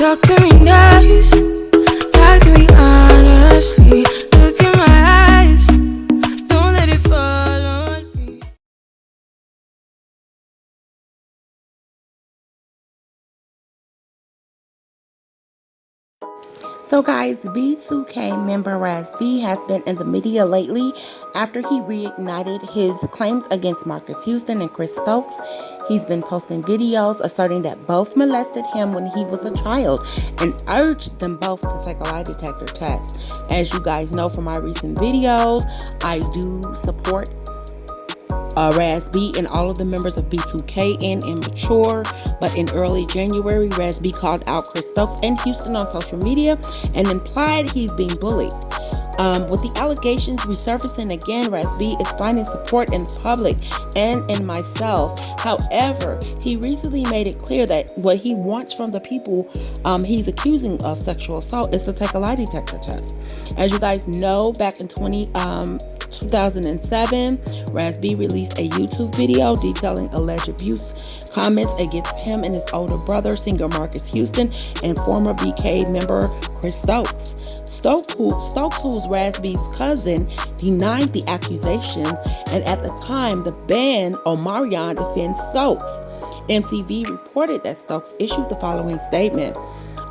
Talk to me nice, talk to me honestly. Look in my eyes, don't let it fall on me. So guys, B2K member Razb has been in the media lately after he reignited his claims against Marcus Houston and Chris Stokes. He's been posting videos asserting that both molested him when he was a child and urged them both to take a lie detector test. As you guys know from my recent videos, I do support Razb and all of the members of B2K and Immature, but in early January, Razb called out Chris Stokes and Houston on social media and implied he's being bullied. With the allegations resurfacing again, Razb is finding support in public and in myself. However, he recently made it clear that what he wants from the people he's accusing of sexual assault is to take a lie detector test. As you guys know, back in 2007, Razb released a YouTube video detailing alleged abuse comments against him and his older brother, singer Marcus Houston, and former BK member Chris Stokes. Stokes, who's Razb's cousin, denied the accusations, and at the time, the band Omarion defends Stokes. MTV reported that Stokes issued the following statement: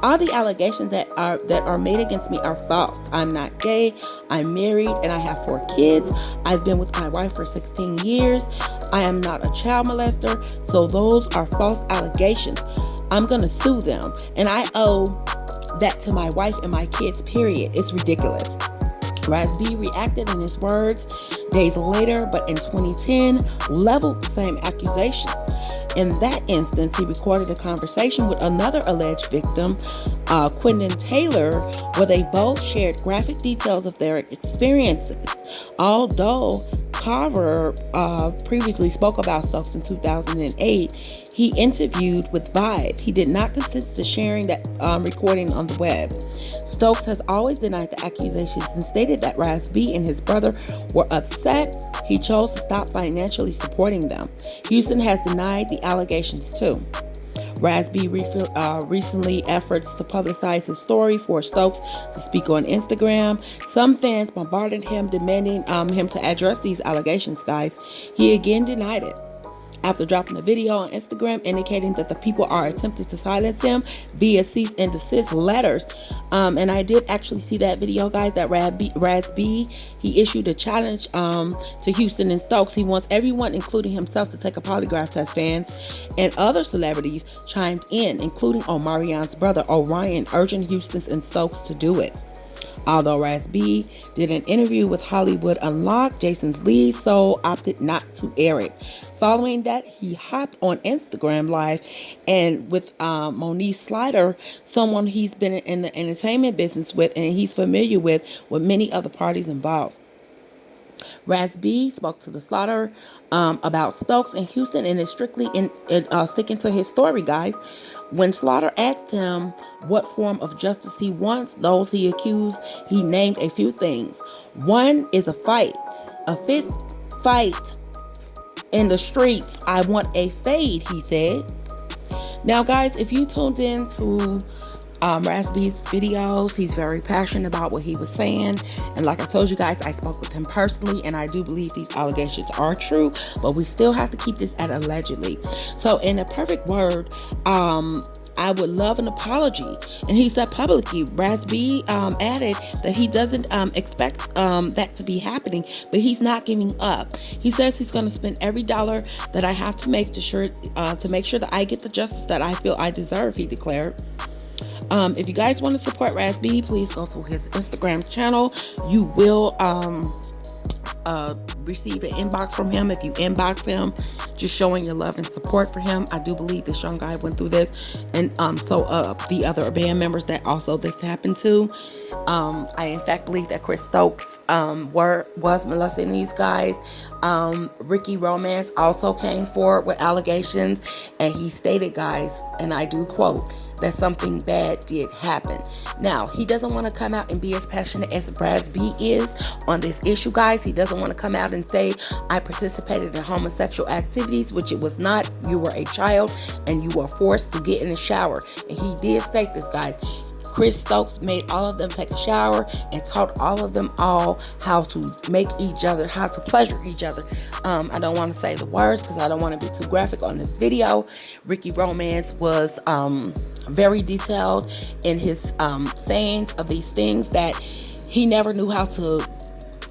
"All the allegations that are made against me are false. I'm not gay. I'm married and I have 4 kids. I've been with my wife for 16 years. I am not a child molester. So those are false allegations. I'm going to sue them. And I owe that to my wife and my kids, period. It's ridiculous." Razb reacted in his words days later, but in 2010, leveled the same accusations. In that instance, he recorded a conversation with another alleged victim, Quentin Taylor, where they both shared graphic details of their experiences. Although Carver previously spoke about Stokes in 2008, he interviewed with Vibe. He did not consent to sharing that recording on the web. Stokes has always denied the accusations and stated that Razb and his brother were upset he chose to stop financially supporting them. Houston has denied the allegations too. Razb recently efforts to publicize his story for Stokes to speak on Instagram. Some fans bombarded him demanding him to address these allegations, guys. He again denied it after dropping a video on Instagram indicating that the people are attempting to silence him via cease and desist letters. And I did actually see that video, guys, that Razb, he issued a challenge to Houston and Stokes. He wants everyone, including himself, to take a polygraph test. Fans and other celebrities chimed in, including Omarion's brother, Orion, urging Houston and Stokes to do it. Although Razb did an interview with Hollywood Unlocked, Jason's lead soul opted not to air it. Following that, he hopped on Instagram Live and with Monique Slider, someone he's been in the entertainment business with and he's familiar with many other parties involved. Razb spoke to the Slaughter about Stokes and Houston and is strictly sticking to his story, guys. When Slaughter asked him what form of justice he wants those he accused, he named a few things. One is a fight, a fist fight in the streets. I want a fade, he said. Now, guys, if you tuned in to Razb's videos, he's very passionate about what he was saying, and like I told you guys, I spoke with him personally, and I do believe these allegations are true, but we still have to keep this at allegedly. So in a perfect word, I would love an apology. And he said publicly, Razb added that he doesn't expect that to be happening, but he's not giving up. He says he's going to spend every dollar that I have to make to make sure that I get the justice that I feel I deserve, he declared. If you guys want to support Razb, please go to his Instagram channel. You will receive an inbox from him if you inbox him, just showing your love and support for him. I do believe this young guy went through this, and so the other band members that also this happened to. I in fact believe that Chris Stokes was molesting these guys. Ricky Romance also came forward with allegations, and he stated, guys, and I do quote, that something bad did happen. Now, he doesn't want to come out and be as passionate as Razb is on this issue, guys. He doesn't want to come out and say, I participated in homosexual activities, which it was not. You were a child and you were forced to get in the shower. And he did state this, guys. Chris Stokes made all of them take a shower and taught all of them all how to make each other, how to pleasure each other. I don't want to say the words because I don't want to be too graphic on this video. Ricky Romance was very detailed in his sayings of these things that he never knew how to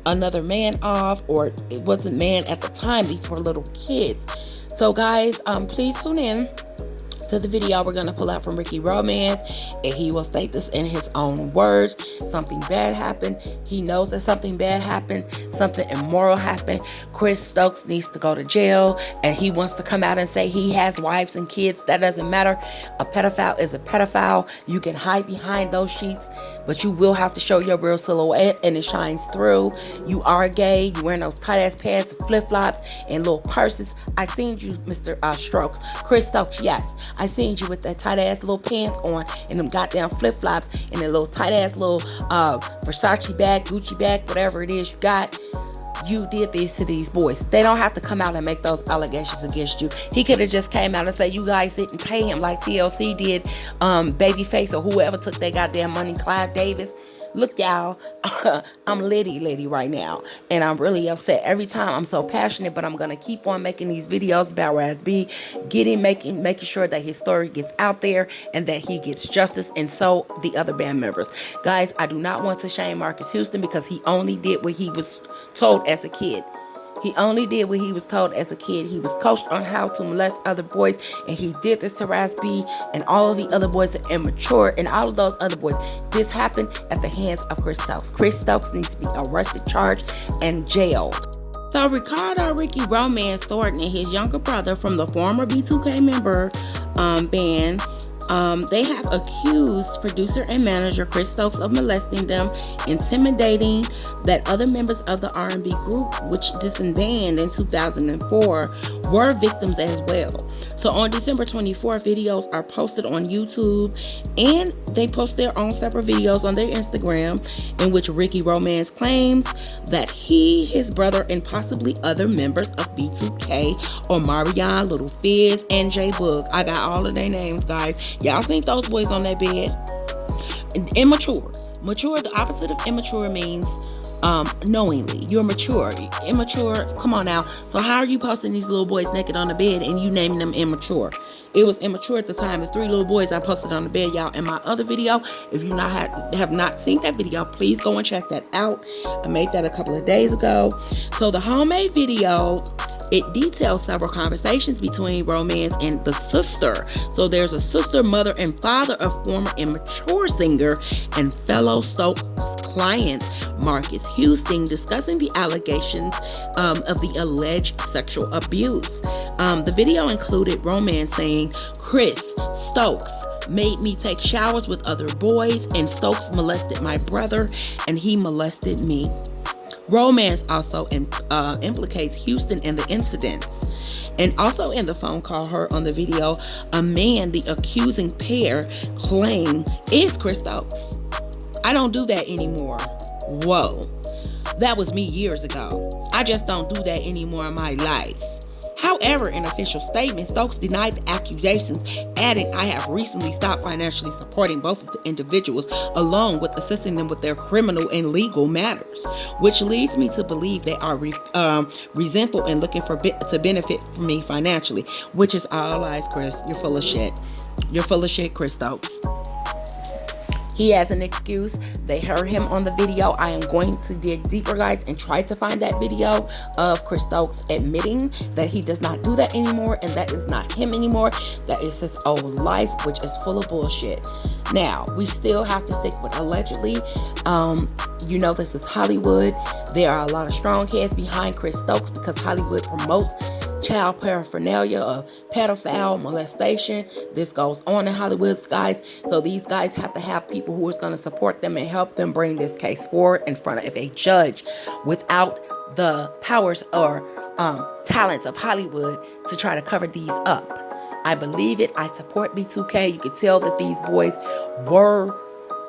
another man off, or it wasn't man at the time. These were little kids. So guys, please tune in to the video we're going to pull out from Ricky Romance, and he will state this in his own words. Something bad happened. He knows that something bad happened. Something immoral happened. Chris Stokes needs to go to jail, and he wants to come out and say he has wives and kids. That doesn't matter. A pedophile is a pedophile. You can hide behind those sheets, but you will have to show your real silhouette, and it shines through. You are gay. You wearing those tight ass pants, flip-flops, and little purses. I seen you, Mr. Stokes. Chris Stokes, yes. I seen you with that tight ass little pants on and them goddamn flip-flops and that little tight ass little Versace bag, Gucci bag, whatever it is you got. You did this to these boys. They don't have to come out and make those allegations against you. He could have just came out and said you guys didn't pay him like TLC did, Babyface or whoever took their goddamn money, Clive Davis. Look, y'all, I'm litty right now, and I'm really upset every time. I'm so passionate, but I'm gonna keep on making these videos about Razb, making sure that his story gets out there and that he gets justice, and so the other band members. Guys, I do not want to shame Marcus Houston because he only did what he was told as a kid. He only did what he was told as a kid. He was coached on how to molest other boys, and he did this to Razb, and all of the other boys are immature, and all of those other boys. This happened at the hands of Chris Stokes. Chris Stokes needs to be arrested, charged, and jailed. So Ricky Romance Thornton and his younger brother from the former B2K member band, they have accused producer and manager Chris Stokes of molesting them, intimidating that other members of the R&B group, which disbanded in 2004, were victims as well. So on December 24th, videos are posted on YouTube, and they post their own separate videos on their Instagram in which Ricky Romance claims that he, his brother, and possibly other members of B2K, or Marion, Little Fizz, and J Boog. I got all of their names, guys. Y'all seen those boys on that bed? Immature. Mature, the opposite of immature means knowingly. You're mature. Immature, come on now. So how are you posting these little boys naked on the bed and you naming them immature? It was immature at the time. The 3 little boys I posted on the bed, y'all, in my other video. If you have not seen that video, please go and check that out. I made that a couple of days ago. So the homemade video, it details several conversations between Romance and the sister. So there's a sister, mother, and father of former immature singer and fellow Stokes client Marcus Houston discussing the allegations of the alleged sexual abuse. The video included Romance saying, Chris Stokes made me take showers with other boys, and Stokes molested my brother, and he molested me. Romance also implicates Houston in the incidents. And also in the phone call heard on the video, a man the accusing pair claim is Chris Stokes. I don't do that anymore. Whoa. That was me years ago. I just don't do that anymore in my life. However, in official statement, Stokes denied the accusations, adding, I have recently stopped financially supporting both of the individuals, along with assisting them with their criminal and legal matters, which leads me to believe they are resentful and looking to benefit from me financially, which is all lies, Chris. You're full of shit. You're full of shit, Chris Stokes. He has an excuse. They heard him on the video. I am going to dig deeper, guys, and try to find that video of Chris Stokes admitting that he does not do that anymore, and that is not him anymore. That is his old life, which is full of bullshit. Now, we still have to stick with allegedly. You know, this is Hollywood. There are a lot of strong heads behind Chris Stokes because Hollywood promotes child paraphernalia of pedophile molestation. This goes on in Hollywood, guys. So these guys have to have people who is going to support them and help them bring this case forward in front of a judge. Without the powers or talents of Hollywood to try to cover these up, I believe it. I support B2K. You could tell that these boys were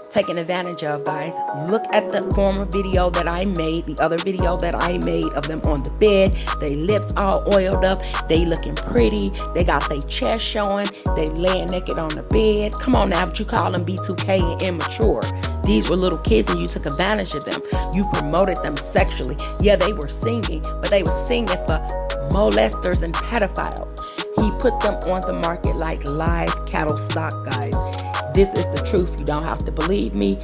taken advantage of, guys. Look at the former video that I made, the other video that I made of them on the bed. They lips all oiled up, they looking pretty, they got their chest showing, they laying naked on the bed. Come on now, but you call them B2K and immature. These were little kids and you took advantage of them. You promoted them sexually. Yeah, they were singing, but they were singing for molesters and pedophiles. He put them on the market like live cattle stock, guys. This is the truth. You don't have to believe me.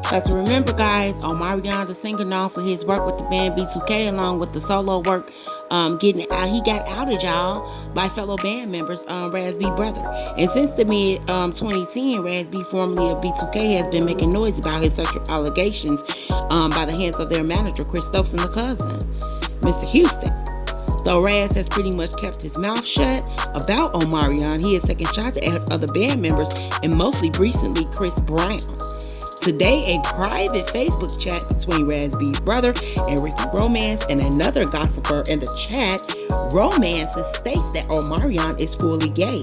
Because remember, guys, Omarion is singing off for his work with the band B2K along with the solo work. He got outed, y'all, by fellow band members, Razb brother. And since the mid 2010, Razb, formerly of B2K, has been making noise about his sexual allegations by the hands of their manager, Chris Stokes, and the cousin, Mr. Houston. Though Raz has pretty much kept his mouth shut about Omarion, he has taken shots at other band members, and mostly recently Chris Brown. Today, a private Facebook chat between Razb's brother and Ricky Romance and another gossiper in the chat, Romance states that Omarion is fully gay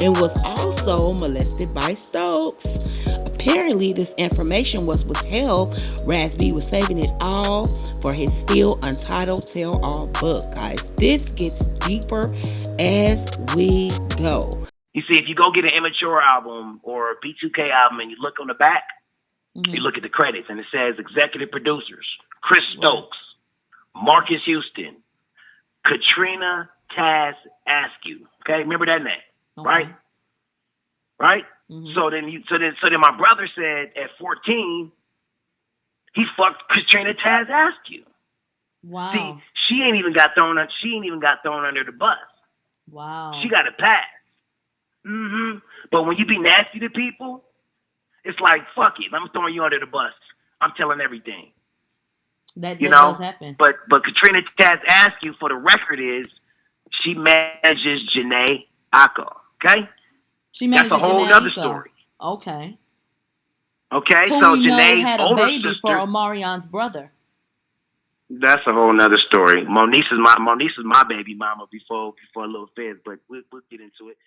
and was also molested by Stokes. Apparently, this information was withheld. Razb was saving it all for his still untitled tell-all book, guys. This gets deeper as we go. You see, if you go get an Immature album or a B2K album and you look on the back, you look at the credits, and it says executive producers, Chris Stokes, Marcus Houston, Katrina Taz Askew. Okay, remember that name, right? Right? Mm-hmm. So then my brother said at 14, he fucked Katrina Taz Askew. Wow. See, she ain't even got thrown under the bus. Wow. She got a pass. Mm-hmm. But when you be nasty to people, it's like, fuck it, I'm throwing you under the bus. I'm telling everything. That does happen. But Katrina Taz Askew, for the record, is she manages Janae Aiko. Okay? She manages That's a whole other story. Okay. Okay, who so we know Janae's had a older baby sister, for Omarion's brother. That's a whole other story. Moniece is my baby mama before a little fizz, but we'll get into it.